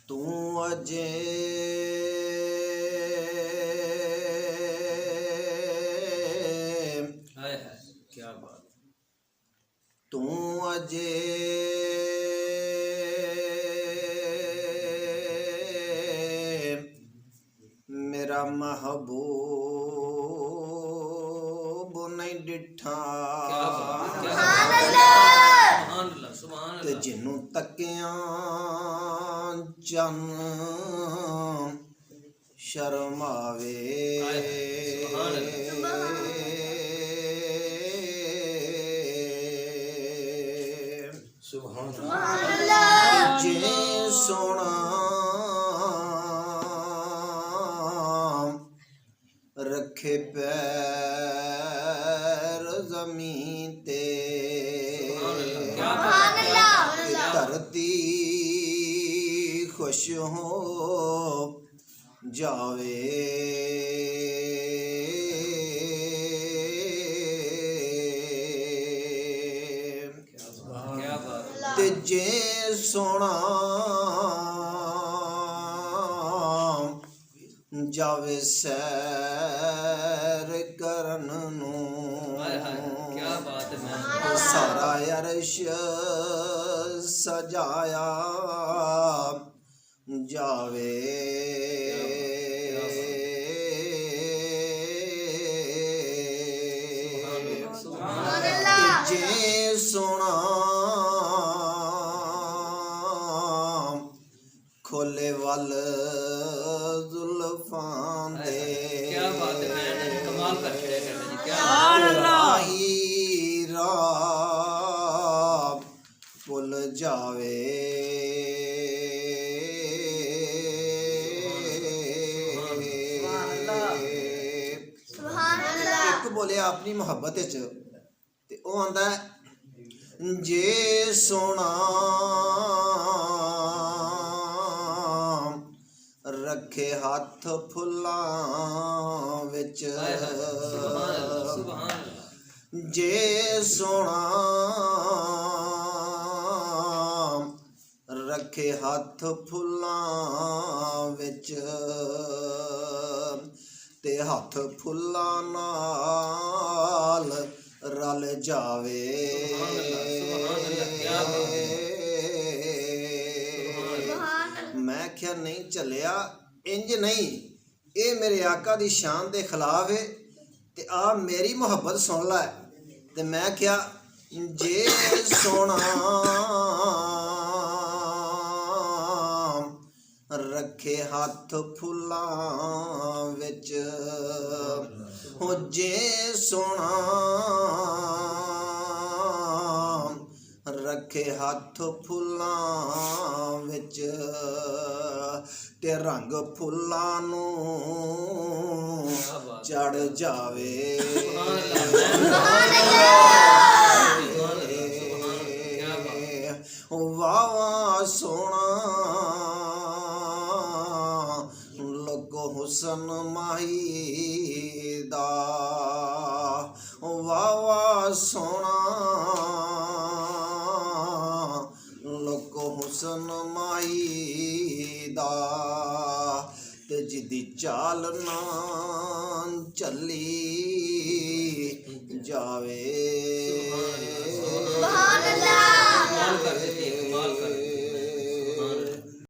ਤੂੰ ਅਜੇ क्या बात ਤੂੰ ਅਜੇ ਮੇਰਾ ਮਹਬੂਬ ਨਹੀਂ ਡਿਠਾ ਤੇ ਜਿਹਨੂੰ ਤੱਕਿਆ ਚੰਨ ਸ਼ਰਮਾਵੇ ਜੇ ਸੋਹਣਾ ਰੱਖੇ ਪੈਰ ਜ਼ਮੀਨ ਤੇ ਧਰਤੀ ਖੁਸ਼ ਹੋ ਜਾਵੇ ਤੇ ਜੇ ਸੋਹਣਾ ਜਾਵੇ ਸੈਰ ਕਰਨ ਨੂੰ ਸਾਰਾ ਅਰਸ਼ ਸਜਾਇਆ ਜਾਵੇ ਜੇ ਸੋਹਣਾ ਖੋਲੇ ਵੱਲ ਜ਼ੁਲਫਾਂ ਦੇ कमाल कर छड़े करने जी क्या ਰਾਹੀ ਰਾਹ ਭੁੱਲ ਜਾਵੇ ਇੱਕ ਬੋਲਿਆ ਆਪਣੀ ਮੁਹੱਬਤ ਵਿੱਚ ਤੇ ਉਹ ਆਂਦਾ ਜੇ ਸੋਹਣਾ ਰੱਖੇ ਹੱਥ ਫੁੱਲਾਂ ਵਿੱਚ ਜੇ ਸੋਹਣਾ ਰੱਖੇ ਹੱਥ ਫੁੱਲਾਂ ਵਿੱਚ ਤੇ ਹੱਥ ਫੁੱਲਾਂ ਨਾਲ ਰਲ ਜਾਵੇ ਮੈਂ ਕਿਹਾ ਨਹੀਂ ਚੱਲਿਆ ਇੰਜ ਨਹੀਂ ਇਹ ਮੇਰੇ ਆਕਾ ਦੀ ਸ਼ਾਨ ਦੇ ਖਿਲਾਫ ਹੈ ਤੇ ਆ ਮੇਰੀ ਮੁਹੱਬਤ ਸੁਣ ਲੈ ਤੇ ਮੈਂ ਕਿਹਾ ਜੇ ਸੋਹਣਾ ਰੱਖੇ ਹੱਥ ਫੁੱਲਾਂ ਵਿੱਚ ਹੋ ਜੇ ਸੋਹਣਾ ਰੱਖੇ ਹੱਥ ਫੁੱਲਾਂ ਵਿੱਚ ਤੇ ਰੰਗ ਫੁੱਲਾਂ ਨੂੰ ਚੜ ਜਾਵੇ ਵਾਵਾ ਸੋਹਣਾ ਲੱਗੋ ਹੁਸਨ ਮਾਹੀ ਦਾ ਵਾਵਾ ਸੋਹਣਾ ਲੱਗੋ ਹੁਸਨ ਮਾਹੀ ਦਾ ਤੇ ਜਿੱਦੀ ਚਾਲ ਨਾ ਚੱਲੀ ਜਾਵੇ।